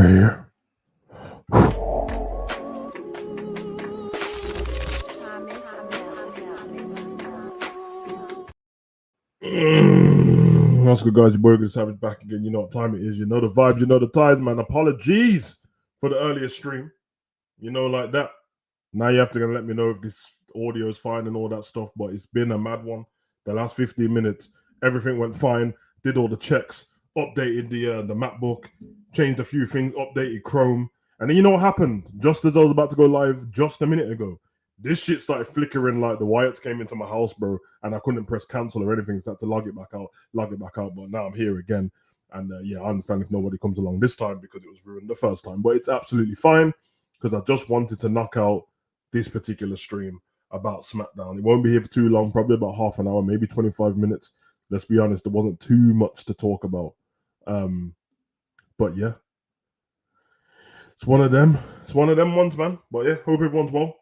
here. What's good, guys? Your boy Good Savage back again. You know what time it is. You know the vibes. You know the tides, man. Apologies for the earlier stream. You know, like that. Now you have to let me know if this audio is fine and all that stuff. But it's been a mad one. The last 15 minutes, everything went fine. Did all the checks, updated the MacBook, changed a few things, updated Chrome, and then you know what happened? Just as I was about to go live, just a minute ago, this shit started flickering like the wires came into my house, bro, and I couldn't press cancel or anything, so I had to log it back out. But now I'm here again, and yeah, I understand if nobody comes along this time because it was ruined the first time, but it's absolutely fine because I just wanted to knock out this particular stream about SmackDown. It won't be here for too long, probably about half an hour, maybe 25 minutes. Let's be honest, there wasn't too much to talk about. But yeah, it's one of them. It's one of them ones, man. But yeah, hope everyone's well.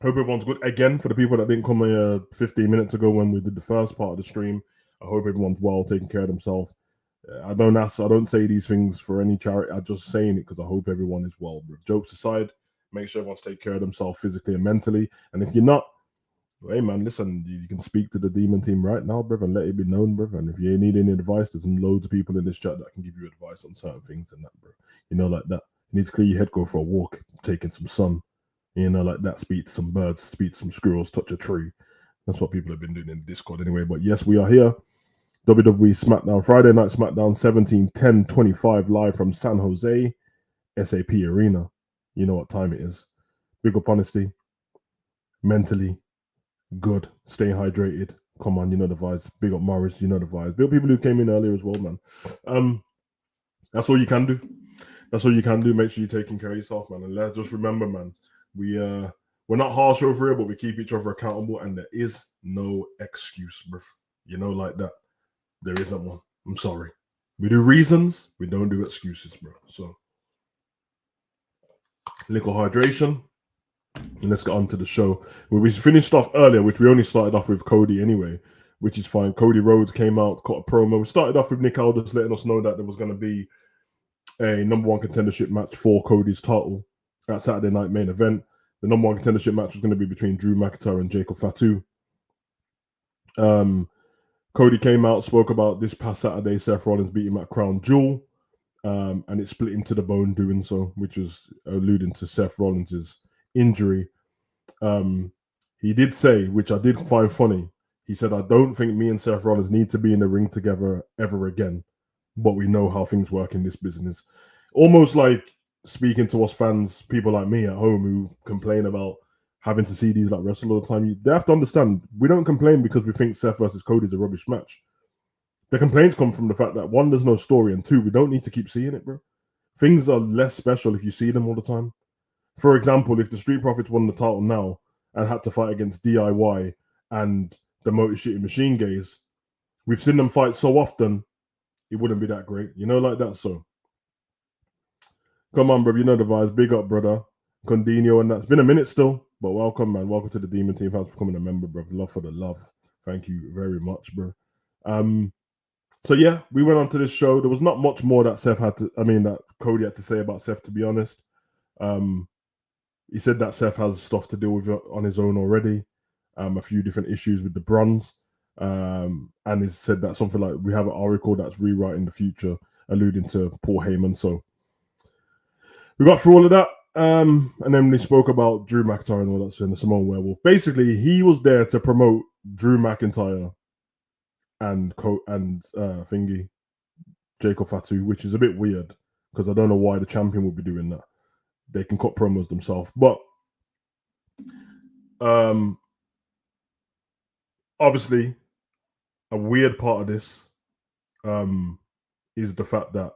Hope everyone's good. Again, for the people that didn't come here 15 minutes ago when we did the first part of the stream, I hope everyone's well, taking care of themselves. I don't say these things for any charity. I'm just saying it because I hope everyone is well. Bro. Jokes aside, make sure everyone's taking care of themselves physically and mentally. And if you're not, hey man, listen, you can speak to the Demon team right now, bro, and let it be known, bro. And if you need any advice, there's loads of people in this chat that can give you advice on certain things and that, bro. You know, like that. You need to clear your head, go for a walk, taking some sun. You know, like that. Speak to some birds, speak to some squirrels, touch a tree. That's what people have been doing in Discord anyway. But yes, we are here. WWE SmackDown, Friday Night SmackDown 17/10/25 live from San Jose, SAP Arena. You know what time it is. Big up honesty, mentally good, stay hydrated. Come on, you know the vibes. Big up Morris, you know the vibes. Big up people who came in earlier as well, man. That's all you can do. That's all you can do. Make sure you're taking care of yourself, man. And let's just remember, man, we're not harsh over here, but we keep each other accountable, and there is no excuse, bro. You know, like that. There isn't one. I'm sorry. We do reasons, we don't do excuses, bro. So, little hydration, and let's get on to the show. We finished off earlier, which we only started off with Cody anyway, which is fine. Cody Rhodes came out, cut a promo. We started off with Nick Aldis letting us know that there was going to be a number one contendership match for Cody's title at Saturday Night Main Event. The number one contendership match was going to be between Drew McIntyre and Jacob Fatu. Cody came out, spoke about this past Saturday, Seth Rollins beat him at Crown Jewel, and it split him to the bone doing so, which was alluding to Seth Rollins' injury. He did say, which I did find funny, he said, I don't think me and Seth Rollins need to be in the ring together ever again, but we know how things work in this business. Almost like speaking to us fans, people like me at home who complain about having to see these like wrestle all the time. They have to understand, we don't complain because we think Seth versus Cody is a rubbish match. The complaints come from the fact that one, there's no story, and two, we don't need to keep seeing it, bro. Things are less special if you see them all the time. For example, if the Street Profits won the title now and had to fight against DIY and the Motor City Machine Gaze, we've seen them fight so often, it wouldn't be that great, you know, like that. So, come on, bro, you know the vibes. Big up, brother. Condinho, and that's been a minute still, but welcome, man. Welcome to the Demon Team. Thanks for becoming a member, bro. Love for the love. Thank you very much, bro. So yeah, we went on to this show. There was not much more that that Cody had to say about Seth, to be honest. He said that Seth has stuff to deal with on his own already. A few different issues with the bronze. And he said that something like we have an oracle that's rewriting the future, alluding to Paul Heyman. So we got through all of that. And then we spoke about Drew McIntyre and all that shit, and the Samoan Werewolf. Basically, he was there to promote Drew McIntyre and thingy Jacob Fatu, which is a bit weird because I don't know why the champion would be doing that. They can cut promos themselves, but obviously, a weird part of this is the fact that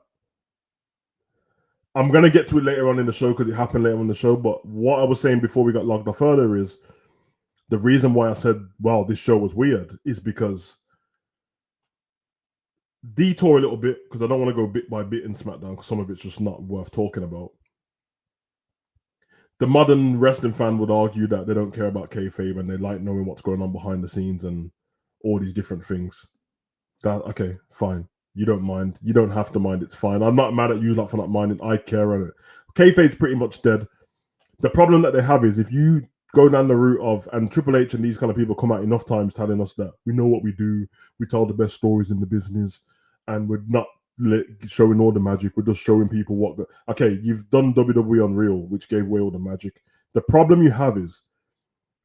I'm going to get to it later on in the show because it happened later on in the show. But what I was saying before we got logged off earlier is the reason why I said, wow, this show was weird is because detour a little bit because I don't want to go bit by bit in SmackDown because some of it's just not worth talking about. The modern wrestling fan would argue that they don't care about kayfabe and they like knowing what's going on behind the scenes and all these different things. Okay, fine. You don't mind. You don't have to mind. It's fine. I'm not mad at you for not minding. I care on it. Kayfabe's pretty much dead. The problem that they have is if you go down the route of, and Triple H and these kind of people come out enough times telling us that we know what we do, we tell the best stories in the business, and we're not showing all the magic. We're just showing people what. Okay, you've done WWE Unreal, which gave away all the magic. The problem you have is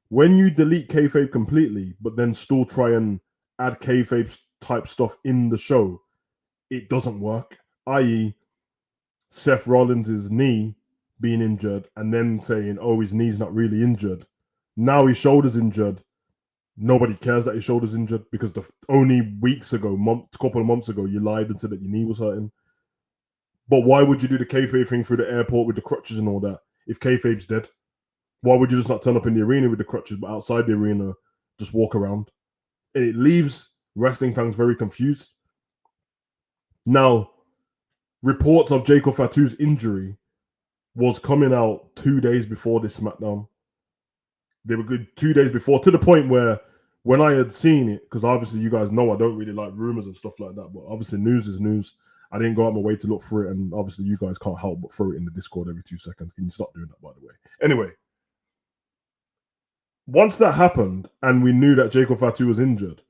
when you delete kayfabe completely, but then still try and add kayfabe type stuff in the show, it doesn't work. I.e., Seth Rollins' knee being injured and then saying, oh, his knee's not really injured. Now his shoulder's injured. Nobody cares that his shoulder's injured because only weeks ago, couple of months ago, you lied and said that your knee was hurting. But why would you do the kayfabe thing through the airport with the crutches and all that if kayfabe's dead? Why would you just not turn up in the arena with the crutches, but outside the arena, just walk around? It leaves wrestling fans very confused. Now, reports of Jacob Fatu's injury was coming out 2 days before this SmackDown. They were good 2 days before, to the point where when I had seen it, because obviously you guys know I don't really like rumors and stuff like that, but obviously news is news. I didn't go out my way to look for it, and obviously you guys can't help but throw it in the Discord every 2 seconds. Can you stop doing that, by the way? Anyway, once that happened and we knew that Jacob Fatu was injured,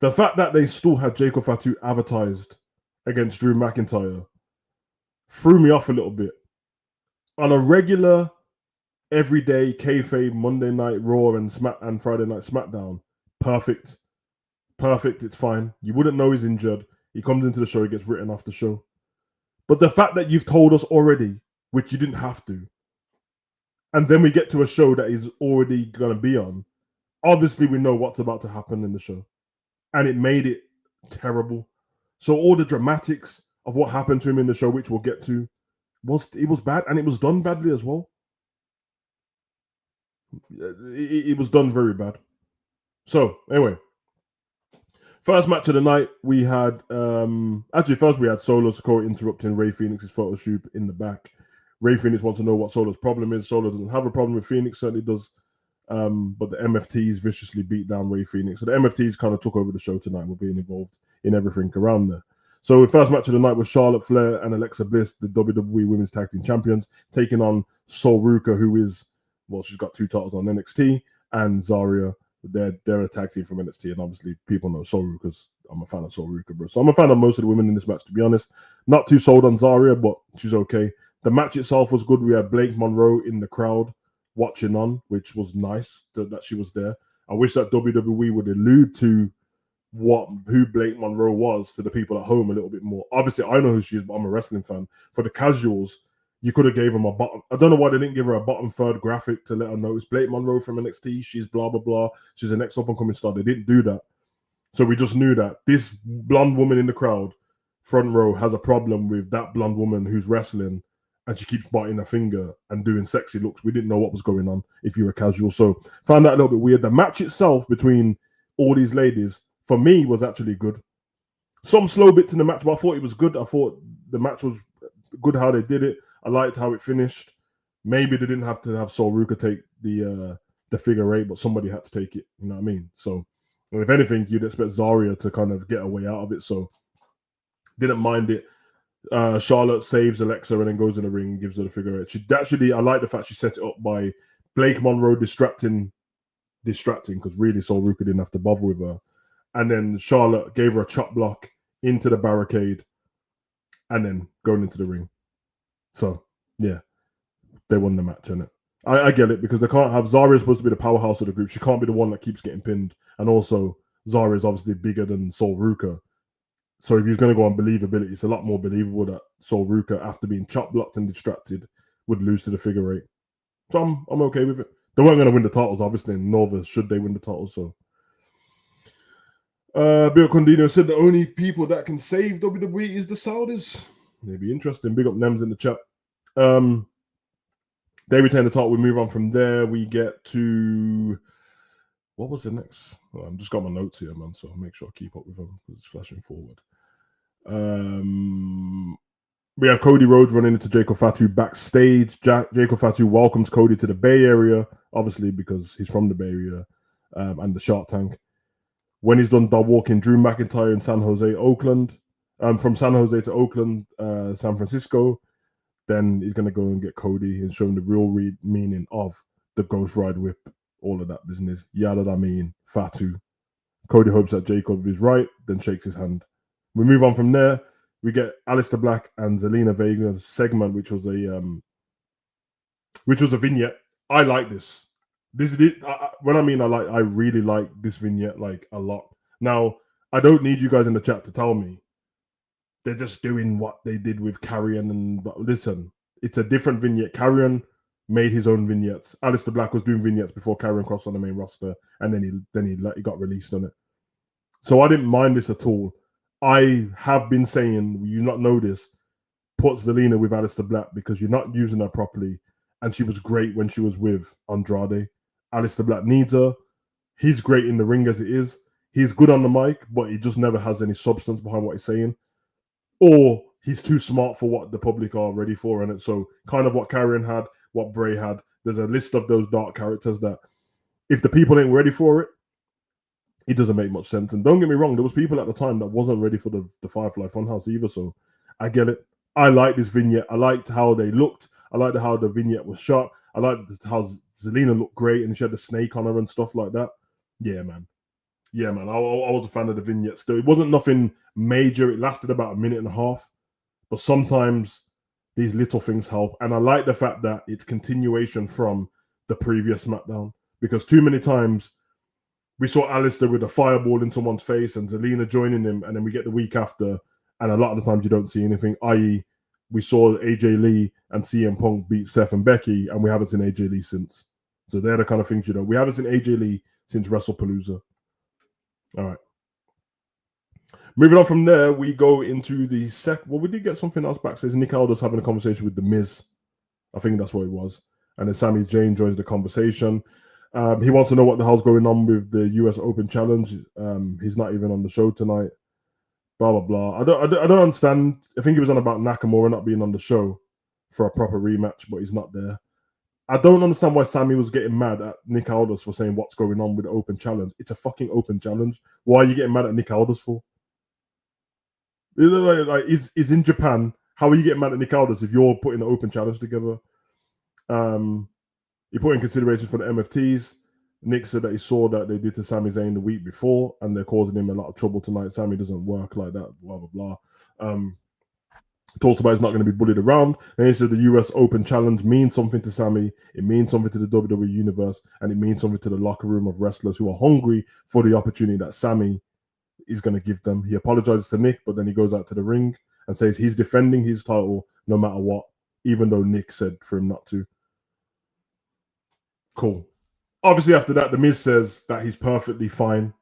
the fact that they still had Jacob Fatu advertised against Drew McIntyre threw me off a little bit. On a regular, everyday kayfabe Monday Night Raw and Friday Night SmackDown, perfect. It's fine. You wouldn't know he's injured. He comes into the show, he gets written off the show. But the fact that you've told us already, which you didn't have to, and then we get to a show that he's already going to be on, obviously we know what's about to happen in the show. And it made it terrible. So all the dramatics of what happened to him in the show, which we'll get to, was bad, and it was done badly as well. It was done very bad. So anyway, first match of the night, we had first we had Solo Sikoa interrupting Rey Fenix's photo shoot in the back. Rey Fenix wants to know what Solo's problem is. Solo doesn't have a problem with Fenix, certainly does. But the MFTs viciously beat down Rey Fenix. So the MFTs kind of took over the show tonight. We're being involved in everything around there. So the first match of the night was Charlotte Flair and Alexa Bliss, the WWE Women's Tag Team Champions, taking on Sol Ruka, who is, well, she's got 2 titles on NXT, and Zarya. They're a tag team from NXT, and obviously people know Sol Ruka because I'm a fan of Sol Ruka, bro. So I'm a fan of most of the women in this match, to be honest. Not too sold on Zarya, but she's okay. The match itself was good. We had Blake Monroe in the crowd watching on, which was nice that she was there. I wish that WWE would allude to who Blake Monroe was to the people at home a little bit more. Obviously, I know who she is, but I'm a wrestling fan. For the casuals, you could have gave them a bottom. I don't know why they didn't give her a bottom third graphic to let her know it's Blake Monroe from NXT. She's blah, blah, blah. She's the next up-and-coming star. They didn't do that. So we just knew that this blonde woman in the crowd, front row, has a problem with that blonde woman who's wrestling, and she keeps biting her finger and doing sexy looks. We didn't know what was going on if you were casual. So found that a little bit weird. The match itself between all these ladies, for me, was actually good. Some slow bits in the match, but I thought it was good. I thought the match was good how they did it. I liked how it finished. Maybe they didn't have to have Sol Ruka take the figure 8, but somebody had to take it. You know what I mean? So if anything, you'd expect Zarya to kind of get a way out of it. So didn't mind it. Charlotte saves Alexa and then goes in the ring and gives her the figure 8. I like the fact she set it up by Blake Monroe distracting, because really Sol Ruka didn't have to bother with her. And then Charlotte gave her a chop block into the barricade and then going into the ring. So, yeah, they won the match, innit? I get it, because they can't have Zarya supposed to be the powerhouse of the group. She can't be the one that keeps getting pinned. And also, Zarya is obviously bigger than Sol Ruka. So if he's going to go on believability, it's a lot more believable that Sol Ruka, after being chop blocked and distracted, would lose to the figure 8. So I'm okay with it. They weren't going to win the titles, obviously, nor should they win the titles. So Bill Condino said the only people that can save WWE is the Saudis. Maybe interesting. Big up Nems in the chat. They retain the title. We move on from there. We get to, what was the next? Well, I've just got my notes here, man, so I'll make sure I keep up with them because it's flashing forward. We have Cody Rhodes running into Jacob Fatu backstage. Jacob Fatu welcomes Cody to the Bay Area, obviously because he's from the Bay Area, and the Shark Tank. When he's done walking Drew McIntyre in San Jose, Oakland, from San Jose to Oakland, San Francisco. Then he's going to go and get Cody and show him the real meaning of the Ghost Ride Whip, all of that business. Yada, I mean, Fatu. Cody hopes that Jacob is right, then shakes his hand. We move on from there. We get Aleister Black and Zelina Vega's segment, which was a vignette. I like this. When I mean I really like this vignette like a lot. Now, I don't need you guys in the chat to tell me they're just doing what they did with Carrion. And but listen, it's a different vignette. Carrion made his own vignettes. Aleister Black was doing vignettes before Carrion crossed on the main roster, and then he got released on it. So I didn't mind this at all. I have been saying, you not know this, put Zelina with Aleister Black because you're not using her properly. And she was great when she was with Andrade. Aleister Black needs her. He's great in the ring as it is. He's good on the mic, but he just never has any substance behind what he's saying. Or he's too smart for what the public are ready for. And so kind of what Carrion had, what Bray had. There's a list of those dark characters that if the people ain't ready for it, it doesn't make much sense. And don't get me wrong, there was people at the time that wasn't ready for the Firefly Funhouse either. So I get it. I like this vignette. I liked how they looked. I liked how the vignette was shot. I liked how Zelina looked great and she had the snake on her and stuff like that. Yeah, man. Yeah, man. I was a fan of the vignette still. It wasn't nothing major. It lasted about a minute and a half. But sometimes these little things help. And I like the fact that it's continuation from the previous SmackDown. Because too many times we saw Aleister with a fireball in someone's face and Zelina joining him. And then we get the week after. And a lot of the times you don't see anything, i.e., we saw AJ Lee and CM Punk beat Seth and Becky, and we haven't seen AJ Lee since. So they're the kind of things, we haven't seen AJ Lee since WrestlePalooza. All right. Moving on from there, we go into the well, we did get something else backstage. Nick Aldis having a conversation with The Miz. I think that's what it was. And then Sami Zayn joins the conversation. He wants to know what the hell's going on with the US Open Challenge. He's not even on the show tonight. Blah, blah, blah. I don't understand. I think he was on about Nakamura not being on the show for a proper rematch, but he's not there. I don't understand why Sammy was getting mad at Nick Aldis for saying what's going on with the Open Challenge. It's a fucking Open Challenge. Why are you getting mad at Nick Aldis for? Like, is in Japan. How are you getting mad at Nick Aldis if you're putting an Open Challenge together? He put in consideration for the MFTs. Nick said that he saw that they did to Sami Zayn the week before, and they're causing him a lot of trouble tonight. Sami doesn't work like that, blah, blah, blah. Talks about he's not going to be bullied around. And he said the US Open Challenge means something to Sami. It means something to the WWE Universe, and it means something to the locker room of wrestlers who are hungry for the opportunity that Sami is going to give them. He apologizes to Nick, but then he goes out to the ring and says he's defending his title no matter what, even though Nick said for him not to. Cool. Obviously, after that, The Miz says that he's perfectly fine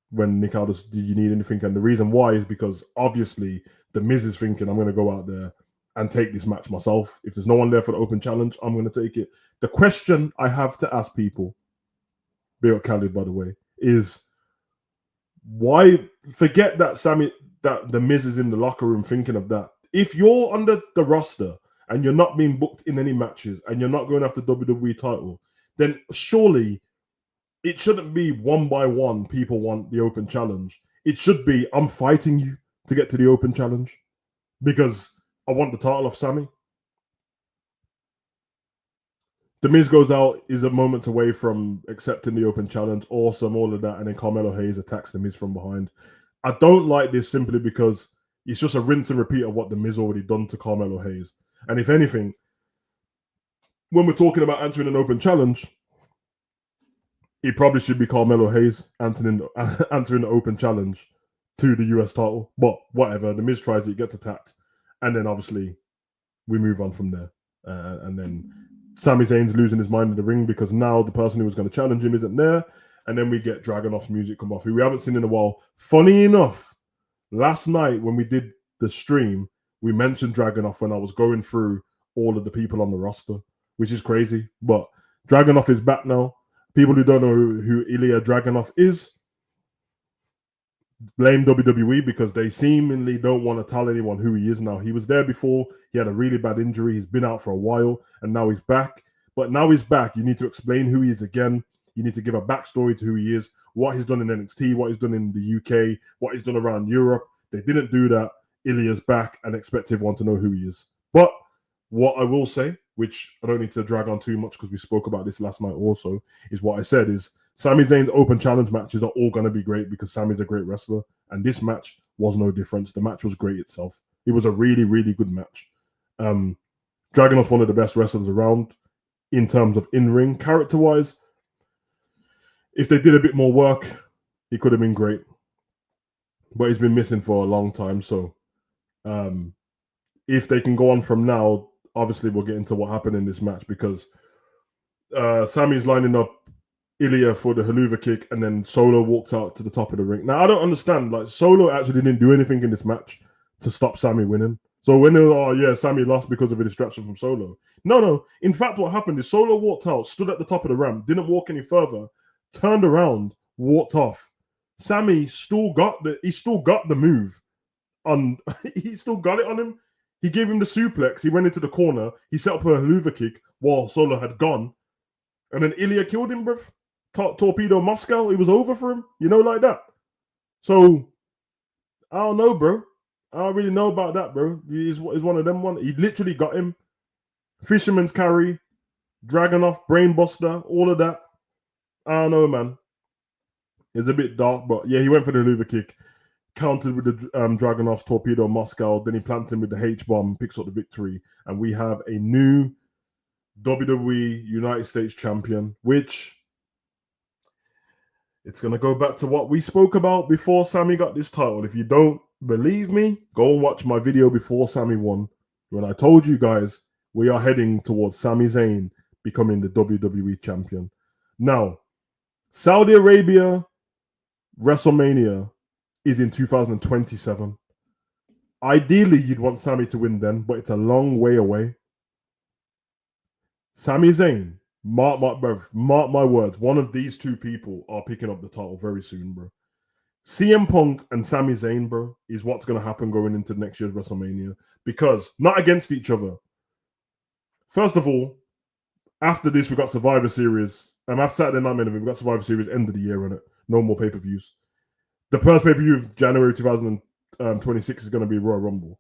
when Nick Aldis, do you need anything? And the reason why is because obviously The Miz is thinking, I'm going to go out there and take this match myself. If there's no one there for the Open Challenge, I'm going to take it. The question I have to ask people, be it Khaled, by the way, is why forget that that The Miz is in the locker room thinking of that. If you're under the roster and you're not being booked in any matches and you're not going after WWE title, then surely it shouldn't be one by one people want the Open Challenge. It should be, I'm fighting you to get to the Open Challenge because I want the title of Sami. The Miz goes out, is a moment away from accepting the Open Challenge. Awesome, all of that. And then Carmelo Hayes attacks The Miz from behind. I don't like this simply because it's just a rinse and repeat of what The Miz already done to Carmelo Hayes. And if anything, when we're talking about answering an Open Challenge, it probably should be Carmelo Hayes answering the Open Challenge to the US title. But whatever, The Miz tries it, gets attacked. And then obviously we move on from there. And then Sami Zayn's losing his mind in the ring because now the person who was going to challenge him isn't there. And then we get Dragunov's music come off, who we haven't seen in a while. Funny enough, last night when we did the stream, we mentioned Dragunov when I was going through all of the people on the roster, which is crazy. But Dragunov is back now. People who don't know who Ilya Dragunov is, blame WWE because they seemingly don't want to tell anyone who he is now. He was there before. He had a really bad injury. He's been out for a while, and now he's back. But now he's back. You need to explain who he is again. You need to give a backstory to who he is, what he's done in NXT, what he's done in the UK, what he's done around Europe. They didn't do that. Ilya's back and expect everyone to know who he is. But what I will say, which I don't need to drag on too much because we spoke about this last night also, is what I said is Sami Zayn's open challenge matches are all going to be great because Sami's a great wrestler. And this match was no difference. The match was great itself. It was a really, really good match. Dragunov's one of the best wrestlers around in terms of in-ring. Character-wise, if they did a bit more work, he could have been great. But he's been missing for a long time. So if they can go on from now, obviously we'll get into what happened in this match because Sami's lining up Ilya for the haluva kick and then Solo walks out to the top of the ring. Now, I don't understand. Like, Solo actually didn't do anything in this match to stop Sami winning. So when they were, Sami lost because of a distraction from Solo. No. In fact, what happened is Solo walked out, stood at the top of the ramp, didn't walk any further, turned around, walked off. Sami still got the move on. He still got it on him. He gave him the suplex. He went into the corner. He set up a haluva kick while Solo had gone. And then Ilya killed him, bruv. Torpedo Moscow. It was over for him. Like that. So, I don't know, bro. I don't really know about that, bro. He's one of them one. He literally got him. Fisherman's carry, Dragunov, Brainbuster, all of that. I don't know, man. It's a bit dark, but yeah, he went for the haluva kick. Countered with the Dragunov's Torpedo Moscow. Then he planted him with the H-bomb, picks up the victory. And we have a new WWE United States champion, which it's going to go back to what we spoke about before Sami got this title. If you don't believe me, go and watch my video before Sami won. When I told you guys, we are heading towards Sami Zayn becoming the WWE champion. Now, Saudi Arabia WrestleMania is in 2027. Ideally, you'd want Sami to win then, but it's a long way away. Sami Zayn, mark my words, one of these two people are picking up the title very soon, bro. CM Punk and Sami Zayn, bro, is what's going to happen going into next year's WrestleMania. Because, not against each other. First of all, after this, we got Survivor Series. After Saturday Night Main Event, we got Survivor Series, end of the year on it. No more pay-per-views. The first pay-per-view of January 2026 is going to be Royal Rumble.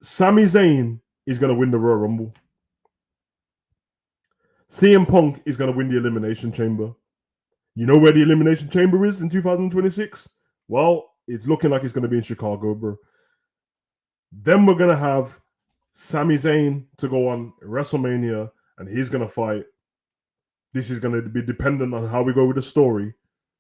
Sami Zayn is going to win the Royal Rumble. CM Punk is going to win the Elimination Chamber. You know where the Elimination Chamber is in 2026? Well, it's looking like it's going to be in Chicago, bro. Then we're going to have Sami Zayn to go on WrestleMania, and he's going to fight. This is going to be dependent on how we go with the story,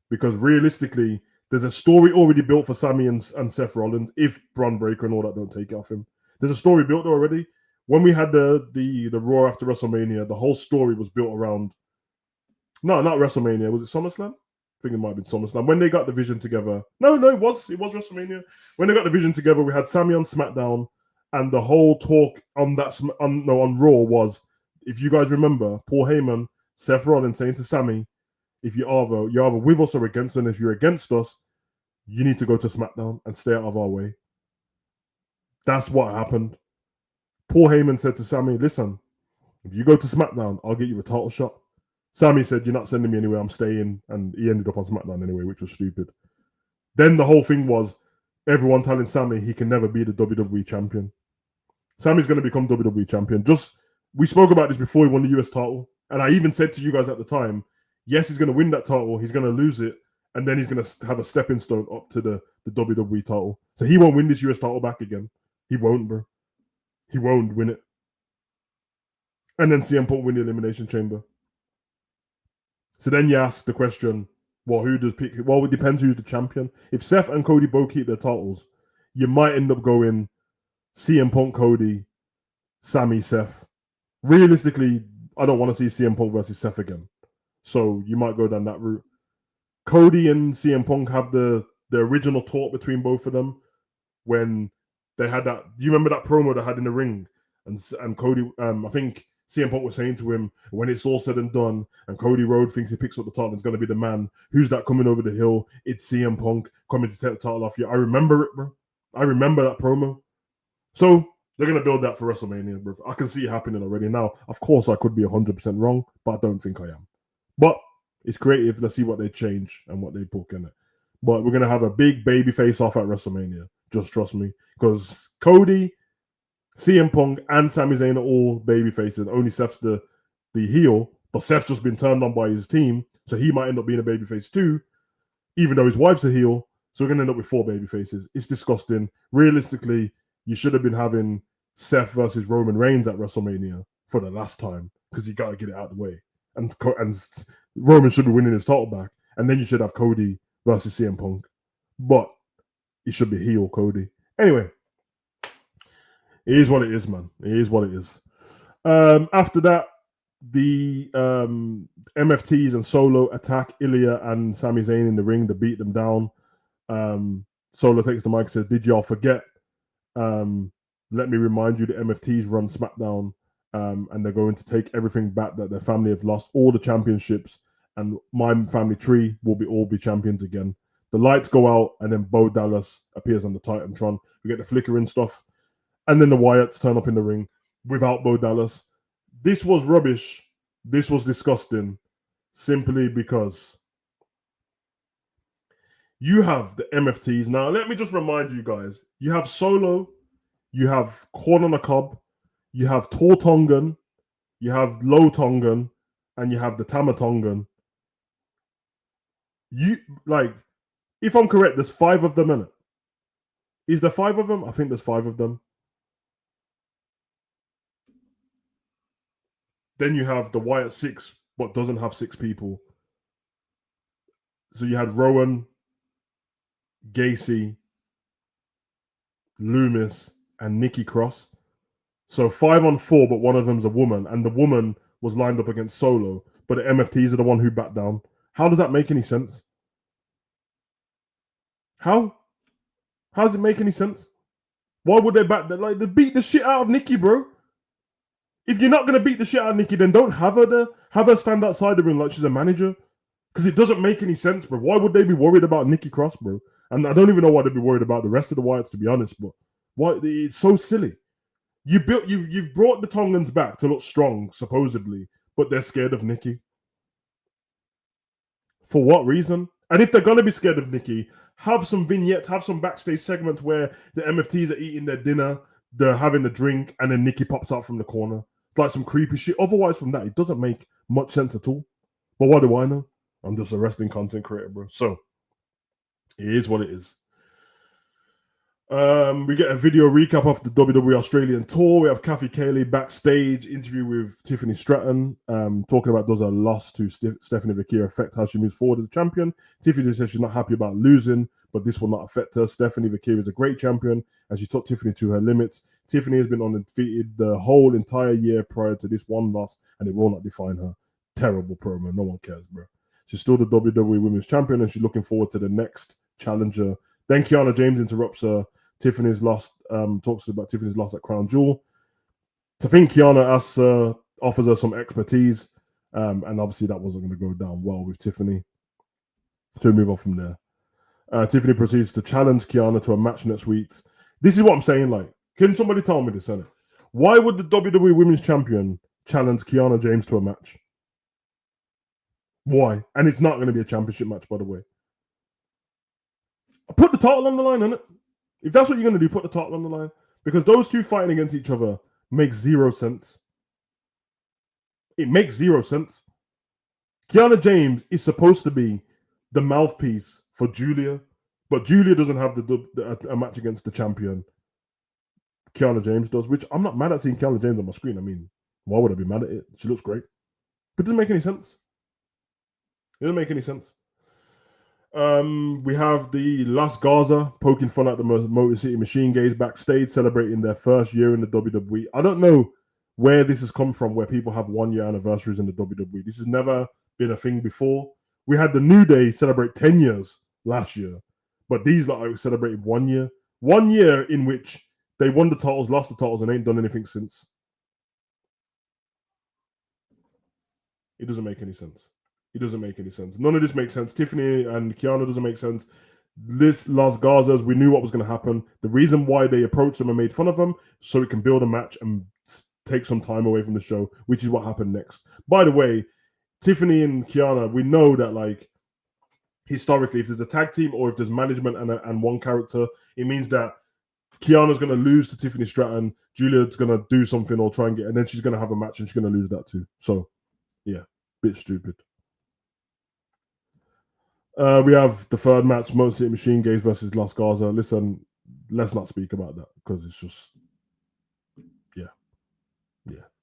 because realistically, there's a story already built for Sami and Seth Rollins if Braun Breaker and all that don't take it off him. There's a story built already. When we had the Raw after WrestleMania, the whole story was built around. No, not WrestleMania. Was it SummerSlam? I think it might have been SummerSlam. When they got the vision together. No, it was WrestleMania. When they got the vision together, we had Sami on SmackDown, and the whole talk on Raw was, if you guys remember, Paul Heyman, Seth Rollins saying to Sami, if you're either with us or against us, and if you're against us, you need to go to SmackDown and stay out of our way. That's what happened. Paul Heyman said to Sami, listen, if you go to SmackDown, I'll get you a title shot. Sami said, you're not sending me anywhere, I'm staying. And he ended up on SmackDown anyway, which was stupid. Then the whole thing was everyone telling Sami he can never be the WWE champion. Sami's going to become WWE champion. We spoke about this before he won the US title. And I even said to you guys at the time, yes, he's going to win that title. He's going to lose it. And then he's going to have a stepping stone up to the WWE title. So he won't win this US title back again. He won't, bro. He won't win it. And then CM Punk win the Elimination Chamber. So then you ask the question, well, who does pick? Well, it depends who's the champion. If Seth and Cody both keep their titles, you might end up going CM Punk, Cody, Sami, Seth. Realistically, I don't want to see CM Punk versus Seth again. So you might go down that route. Cody and CM Punk have the original talk between both of them when they had that. Do you remember that promo they had in the ring? And Cody, I think CM Punk was saying to him, when it's all said and done, and Cody Rhodes thinks he picks up the title and is going to be the man. Who's that coming over the hill? It's CM Punk coming to take the title off you. I remember it, bro. I remember that promo. So they're going to build that for WrestleMania, bro. I can see it happening already. Now, of course, I could be 100% wrong, but I don't think I am. But it's creative. Let's see what they change and what they book in it. But we're going to have a big baby face off at WrestleMania. Just trust me. Because Cody, CM Punk, and Sami Zayn are all baby faces. Only Seth's the heel, but Seth's just been turned on by his team, so he might end up being a babyface too, even though his wife's a heel. So we're going to end up with 4 baby faces. It's disgusting. Realistically, you should have been having Seth versus Roman Reigns at WrestleMania for the last time, because you got to get it out of the way. And Roman should be winning his title back. And then you should have Cody versus CM Punk. But it should be heel Cody. Anyway, it is what it is, man. It is what it is. After that, the MFTs and Solo attack Ilya and Sami Zayn in the ring to beat them down. Solo takes the mic and says, "Did y'all forget? Let me remind you, the MFTs run SmackDown, and they're going to take everything back that their family have lost, all the championships, and my family tree will all be champions again." The lights go out, and then Bo Dallas appears on the Titantron. We get the flickering stuff, and then the Wyatts turn up in the ring without Bo Dallas. This was rubbish. This was disgusting, simply because you have the MFTs. Now, let me just remind you guys, you have Solo, you have Corn on the Cob, you have Tall Tongan, you have Low Tongan, and you have the Tama Tongan. If I'm correct, there's 5 of them in it. Is there 5 of them? I think there's 5 of them. Then you have the Wyatt 6, but doesn't have 6 people. So you had Rowan, Gacy, Loomis, and Nikki Cross. So 5 on 4, but one of them's a woman, and the woman was lined up against Solo, but the MFTs are the one who backed down. How does that make any sense? How does it make any sense? Why would they back? Like, they beat the shit out of Nikki, bro. If you're not gonna beat the shit out of Nikki, then don't have her there. Have her stand outside the ring like she's a manager. Because it doesn't make any sense, bro. Why would they be worried about Nikki Cross, bro? And I don't even know why they'd be worried about the rest of the Wyatts, to be honest. But why? It's so silly. You've brought the Tongans back to look strong, supposedly, but they're scared of Nikki. For what reason? And if they're gonna be scared of Nikki, have some vignettes, have some backstage segments where the MFTs are eating their dinner, they're having a drink, and then Nikki pops out from the corner. It's like some creepy shit. Otherwise, from that, it doesn't make much sense at all. But what do I know? I'm just a wrestling content creator, bro. So it is what it is. We get a video recap of the WWE Australian tour. We have Kathy Cayley backstage interview with Tiffany Stratton, talking about does a loss to Stephanie Vaquer affect how she moves forward as a champion. Tiffany says she's not happy about losing, but this will not affect her. Stephanie Vaquer is a great champion, and she took Tiffany to her limits. Tiffany has been undefeated the whole entire year prior to this one loss, and it will not define her. Terrible promo. No one cares, bro. She's still the WWE Women's Champion, and she's looking forward to the next challenger. Then Kiana James interrupts her. Tiffany's lost, talks about Tiffany's loss at Crown Jewel. I think Kiana offers her some expertise, and obviously that wasn't going to go down well with Tiffany. So we move on from there. Tiffany proceeds to challenge Kiana to a match next week. This is what I'm saying. Like, can somebody tell me this, Senate? Why would the WWE Women's Champion challenge Kiana James to a match? Why? And it's not going to be a championship match, by the way. Put the title on the line, innit? If that's what you're going to do, put the title on the line. Because those two fighting against each other makes 0 sense. It makes 0 sense. Kiana James is supposed to be the mouthpiece for Julia, but Julia doesn't have a match against the champion. Kiana James does, which I'm not mad at seeing Kiana James on my screen. I mean, why would I be mad at it? She looks great. But it doesn't make any sense. It doesn't make any sense. We have the Las Garza poking fun at the Motor City Machine Gays backstage, celebrating their first year in the WWE. I don't know where this has come from, where people have 1 year anniversaries in the WWE. This has never been a thing before. We had the New Day celebrate 10 years last year, but these are celebrated 1 year. 1 year in which they won the titles, lost the titles, and ain't done anything since. It doesn't make any sense. It doesn't make any sense. None of this makes sense. Tiffany and Kiana doesn't make sense. This Las Garzas, we knew what was going to happen. The reason why they approached them and made fun of them, so it can build a match and take some time away from the show, which is what happened next. By the way, Tiffany and Kiana, we know that, like, historically, if there's a tag team or if there's management and one character, it means that Kiana's going to lose to Tiffany Stratton. Julia's going to do something or try and get, and then she's going to have a match and she's going to lose that too. So, yeah, bit stupid. We have the third match, Motor City Machine Gaze versus Las Garza. Listen, let's not speak about that because it's just, yeah.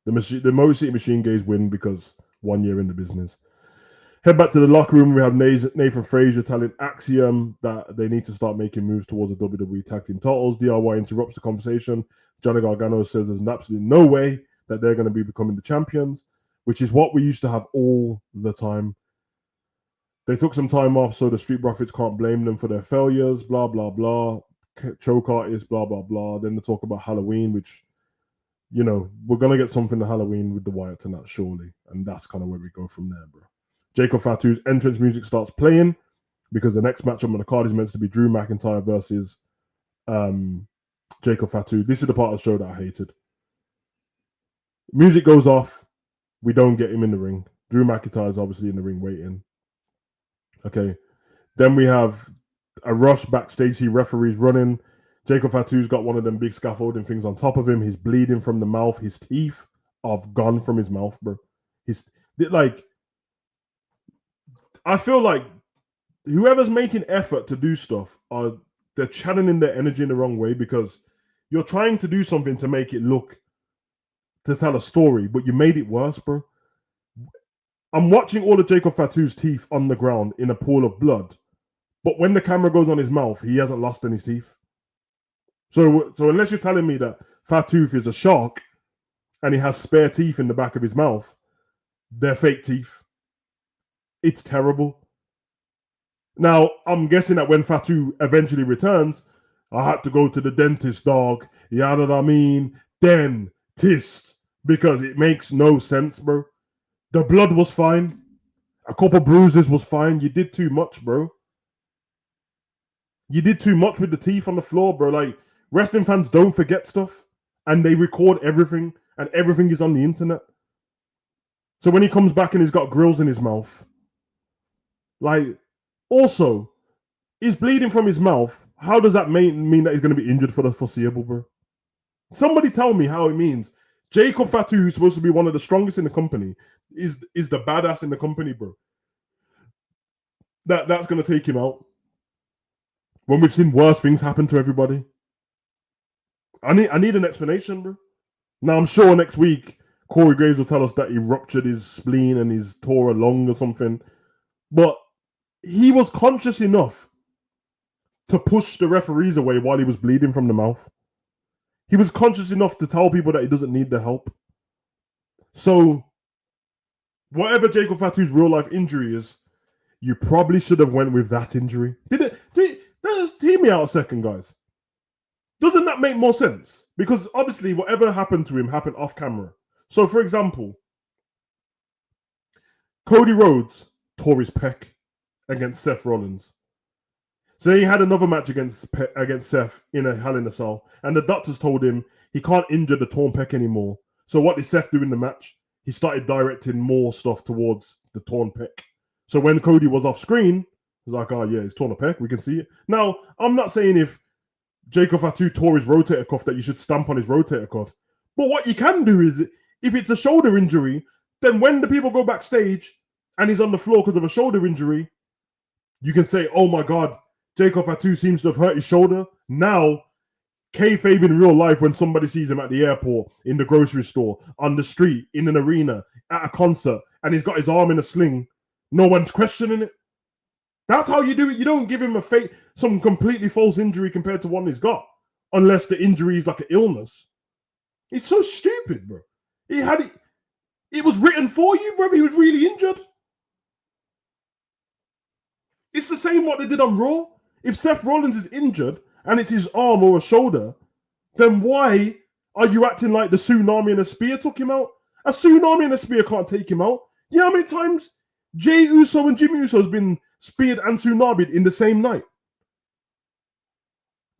The Motor City Machine Gaze win because 1 year in the business. Head back to the locker room. We have Nathan Frazier telling Axiom that they need to start making moves towards the WWE Tag Team titles. DIY interrupts the conversation. Johnny Gargano says there's absolutely no way that they're going to be becoming the champions, which is what we used to have all the time. They took some time off, so the Street Profits can't blame them for their failures, blah, blah, blah. Choke artists, blah, blah, blah. Then they talk about Halloween, which, you know, we're going to get something to Halloween with the Wyatt tonight, surely. And that's kind of where we go from there, bro. Jacob Fatu's entrance music starts playing because the next matchup on the card is meant to be Drew McIntyre versus Jacob Fatu. This is the part of the show that I hated. Music goes off. We don't get him in the ring. Drew McIntyre is obviously in the ring waiting. Okay. Then we have a rush backstage. He referees running. Jacob Fatu's got one of them big scaffolding things on top of him. He's bleeding from the mouth. His teeth have gone from his mouth, bro. He's like, I feel like whoever's making effort to do stuff they're channeling their energy in the wrong way because you're trying to do something to make it look to tell a story, but you made it worse, bro. I'm watching all of Jacob Fatu's teeth on the ground in a pool of blood, but when the camera goes on his mouth, he hasn't lost any teeth. So unless you're telling me that Fatu is a shark and he has spare teeth in the back of his mouth, they're fake teeth. It's terrible. Now, I'm guessing that when Fatu eventually returns, I had to go to the dentist, dog. You know what I mean? Dentist. Because it makes no sense, bro. The blood was fine. A couple bruises was fine. You did too much, bro. You did too much with the teeth on the floor, bro. Like, wrestling fans don't forget stuff. And they record everything. And everything is on the internet. So when he comes back and he's got grills in his mouth, like, also, he's bleeding from his mouth. How does that mean that he's going to be injured for the foreseeable, bro? Somebody tell me how it means. Jacob Fatu, who's supposed to be one of the strongest in the company, is the badass in the company, bro. That's going to take him out. When we've seen worse things happen to everybody. I need an explanation, bro. Now, I'm sure next week, Corey Graves will tell us that he ruptured his spleen and he's tore a lung or something. But he was conscious enough to push the referees away while he was bleeding from the mouth. He was conscious enough to tell people that he doesn't need the help. So, whatever Jacob Fatu's real life injury is, you probably should have went with that injury. Hear me out a second, guys. Doesn't that make more sense? Because obviously, whatever happened to him happened off camera. So, for example, Cody Rhodes tore his pec against Seth Rollins. So he had another match against Seth in a Hell in a Cell, and the doctors told him he can't injure the torn pec anymore. So what did Seth do in the match? He started directing more stuff towards the torn pec. So when Cody was off screen, he was like, oh yeah, he's torn a pec, we can see it. Now, I'm not saying if Jacob Fatu tore his rotator cuff that you should stamp on his rotator cuff. But what you can do is, if it's a shoulder injury, then when the people go backstage and he's on the floor because of a shoulder injury, you can say, oh my God, Jacob Fatu seems to have hurt his shoulder. Now, kayfabe in real life, when somebody sees him at the airport, in the grocery store, on the street, in an arena, at a concert, and he's got his arm in a sling, no one's questioning it. That's how you do it. You don't give him some completely false injury compared to one he's got, unless the injury is like an illness. It's so stupid, bro. He had it. It was written for you, bro. He was really injured. It's the same what they did on Raw. If Seth Rollins is injured and it's his arm or a shoulder, then why are you acting like the tsunami and a spear took him out? A tsunami and a spear can't take him out. You know how many times Jey Uso and Jimmy Uso has been speared and tsunami'd in the same night?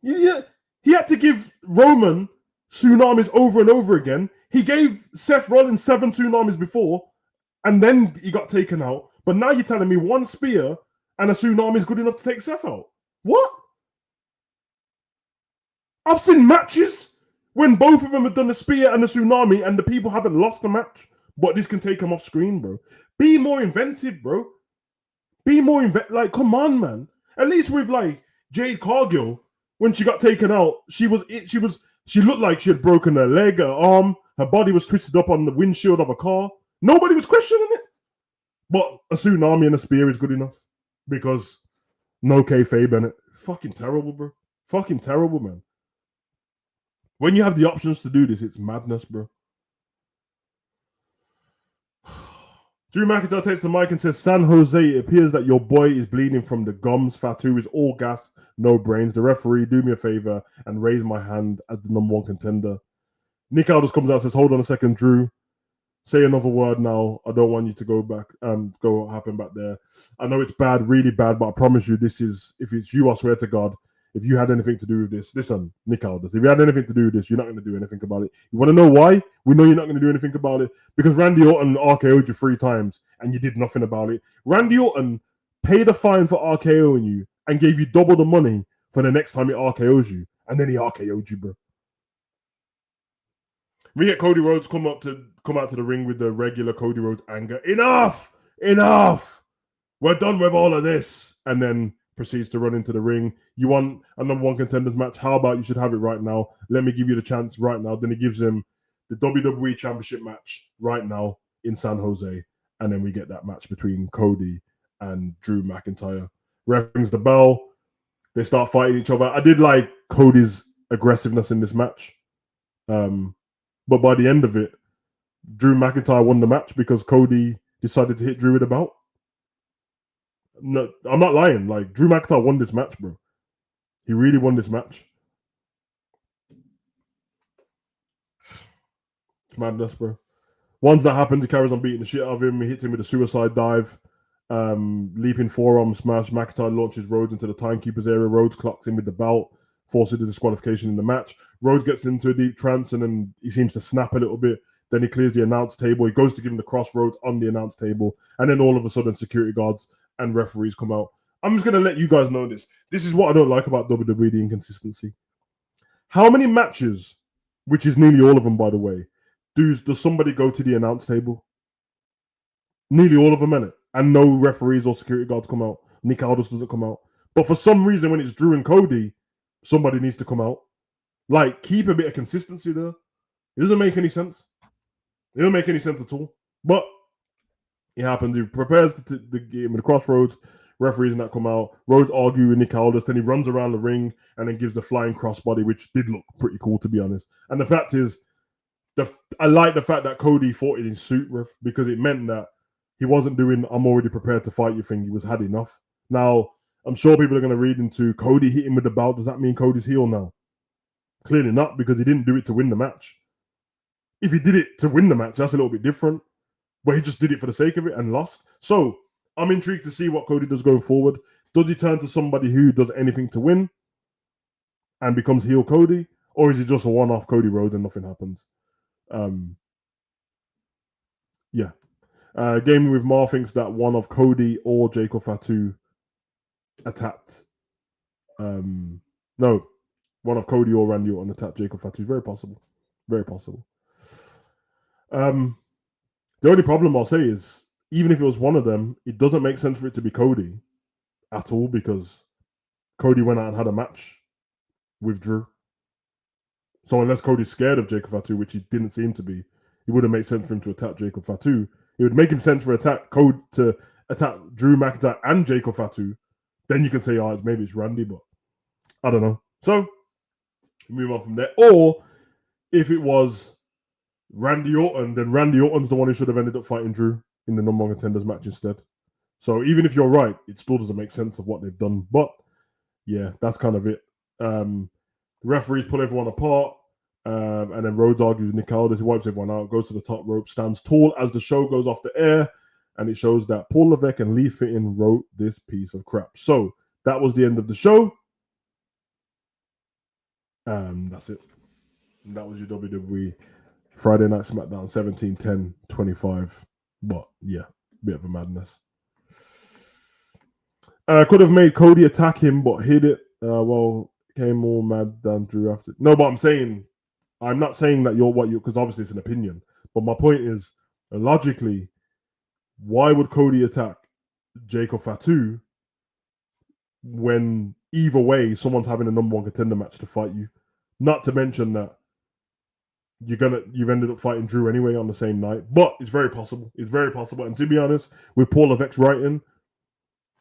Yeah, he had to give Roman tsunamis over and over again. He gave Seth Rollins 7 tsunamis before, and then he got taken out. But now you're telling me one spear and a tsunami is good enough to take Seth out? What? I've seen matches when both of them have done the spear and the tsunami and the people haven't lost the match, but this can take them off screen, bro. Be more inventive, bro. Be more like, come on, man. At least with like Jade Cargill, when she got taken out, she looked like she had broken her leg, her arm, her body was twisted up on the windshield of a car. Nobody was questioning it. But a tsunami and a spear is good enough because no kayfabe in it. Fucking terrible, bro. Fucking terrible, man. When you have the options to do this, it's madness, bro. Drew McIntyre takes the mic and says, San Jose, it appears that your boy is bleeding from the gums. Fatu is all gas, no brains. The referee, do me a favor and raise my hand as the #1 contender. Nick Aldis comes out and says, hold on a second, Drew. Say another word now. I don't want you to go back and go what happened back there. I know it's bad, really bad, but I promise you this is, if it's you, I swear to God, if you had anything to do with this, listen, Nick Aldis, if you had anything to do with this, you're not going to do anything about it. You want to know why? We know you're not going to do anything about it because Randy Orton RKO'd you 3 times and you did nothing about it. Randy Orton paid a fine for RKOing you and gave you double the money for the next time he RKO's you, and then he RKO'd you, bro. We get Cody Rhodes come out to the ring with the regular Cody Rhodes anger. Enough! We're done with all of this. And then proceeds to run into the ring. You want a #1 contenders match? How about you should have it right now? Let me give you the chance right now. Then he gives him the WWE Championship match right now in San Jose. And then we get that match between Cody and Drew McIntyre. Ref rings the bell. They start fighting each other. I did like Cody's aggressiveness in this match. But by the end of it, Drew McIntyre won the match because Cody decided to hit Drew with a belt. No, I'm not lying. Like, Drew McIntyre won this match, bro. He really won this match. It's madness, bro. Once that happens, he carries on beating the shit out of him. He hits him with a suicide dive. Leaping forearm smash. McIntyre launches Rhodes into the timekeeper's area. Rhodes clocks him with the belt, forces the disqualification in the match. Rhodes gets into a deep trance and then he seems to snap a little bit. Then he clears the announce table. He goes to give him the crossroads on the announce table. And then all of a sudden, security guards and referees come out. I'm just going to let you guys know this. This is what I don't like about WWE, the inconsistency. How many matches, which is nearly all of them, by the way, does somebody go to the announce table? Nearly all of them, innit? And no referees or security guards come out. Nick Aldis doesn't come out. But for some reason, when it's Drew and Cody, somebody needs to come out. Like, keep a bit of consistency there. It doesn't make any sense. It doesn't make any sense at all. But it happens. He prepares the game with the crossroads. Referees and that come out. Rhodes argue with Nick Aldis. Then he runs around the ring and then gives the flying crossbody, which did look pretty cool, to be honest. And the fact is, I like the fact that Cody fought in his suit, because it meant that he wasn't doing "I'm already prepared to fight you" thing. He was had enough. Now, I'm sure people are going to read into Cody hitting with the belt. Does that mean Cody's heel now? Clearly not, because he didn't do it to win the match. If he did it to win the match, that's a little bit different. But he just did it for the sake of it and lost. So I'm intrigued to see what Cody does going forward. Does he turn to somebody who does anything to win and becomes heel Cody? Or is he just a one-off Cody Rhodes and nothing happens? Yeah. Gaming with Mar thinks that one of Cody or Jacob Fatu attacked. No, one of Cody or Randy Orton attacked Jacob Fatu. Very possible. Very possible. The only problem I'll say is, even if it was one of them, it doesn't make sense for it to be Cody at all, because Cody went out and had a match with Drew. So unless Cody's scared of Jacob Fatu, which he didn't seem to be, it wouldn't make sense for him to attack Jacob Fatu. It would make him sense for to attack Drew McIntyre and Jacob Fatu. Then you can say, maybe it's Randy, but I don't know. So move on from there. Or if it was Randy Orton, then Randy Orton's the one who should have ended up fighting Drew in the #1 contenders match instead. So even if you're right, it still doesn't make sense of what they've done. But yeah, that's kind of it. The referees pull everyone apart. And then Rhodes argues with Nick Aldis. He wipes everyone out, goes to the top rope, stands tall as the show goes off the air. And it shows that Paul Levesque and Lee Fitton wrote this piece of crap. So that was the end of the show. That's it. And that was your WWE Friday Night SmackDown 17-10-25. But yeah, bit of a madness. Could have made Cody attack him, but hid it. Well, came more mad than Drew after. No, but I'm not saying that you're because obviously it's an opinion. But my point is, logically, why would Cody attack Jacob Fatu when either way someone's having a number one contender match to fight you? Not to mention that you've ended up fighting Drew anyway on the same night. But it's very possible. It's very possible. And to be honest, with Paul Levesque writing,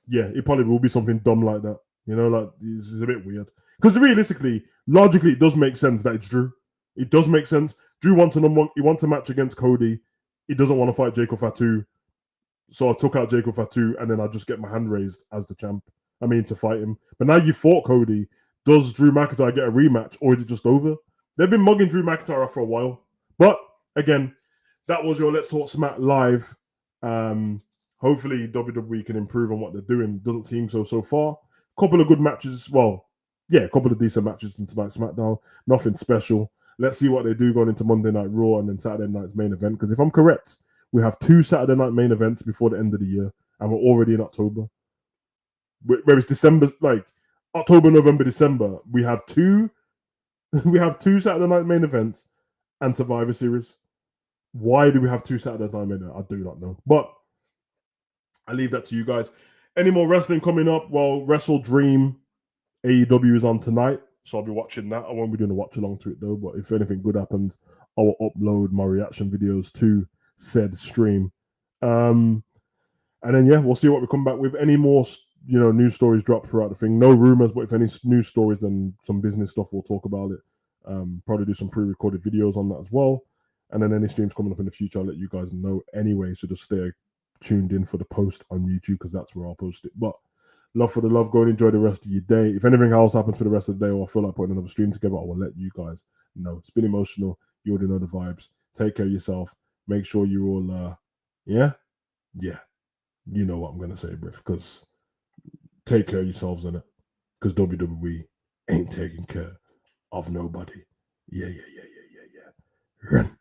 yeah, it probably will be something dumb like that. You know, like it's a bit weird. Because realistically, logically, it does make sense that it's Drew. It does make sense. Drew wants a number one, he wants a match against Cody. He doesn't want to fight Jacob Fatu. So I took out Jacob Fatu and then I just get my hand raised as the champ. I mean, to fight him. But now you fought Cody. Does Drew McIntyre get a rematch or is it just over? They've been mugging Drew McIntyre for a while. But again, that was your Let's Talk Smack live. Hopefully WWE can improve on what they're doing. Doesn't seem so far. Couple of good matches. Well, yeah, a couple of decent matches in tonight's SmackDown. Nothing special. Let's see what they do going into Monday Night Raw and then Saturday night's main event. Because if I'm correct, we have 2 Saturday night main events before the end of the year, and we're already in October. Whereas December, like October, November, December, we have 2 Saturday night main events and Survivor Series. Why do we have 2 Saturday night main events? I do not know. But I leave that to you guys. Any more wrestling coming up? Well, Wrestle Dream AEW is on tonight, so I'll be watching that. I won't be doing a watch along to it though, but if anything good happens, I will upload my reaction videos to said stream. And then yeah, we'll see what we come back with. Any more news stories drop throughout the thing. No rumors, but if any news stories and some business stuff, we'll talk about it. Probably do some pre-recorded videos on that as well. And then any streams coming up in the future, I'll let you guys know anyway. So just stay tuned in for the post on YouTube because that's where I'll post it. But love for the love. Go and enjoy the rest of your day. If anything else happens for the rest of the day or I feel like putting another stream together, I will let you guys know. It's been emotional. You already know the vibes. Take care of yourself. Make sure you all, yeah, you know what I'm going to say, Briff, because take care of yourselves in it because WWE ain't taking care of nobody. Yeah. Run.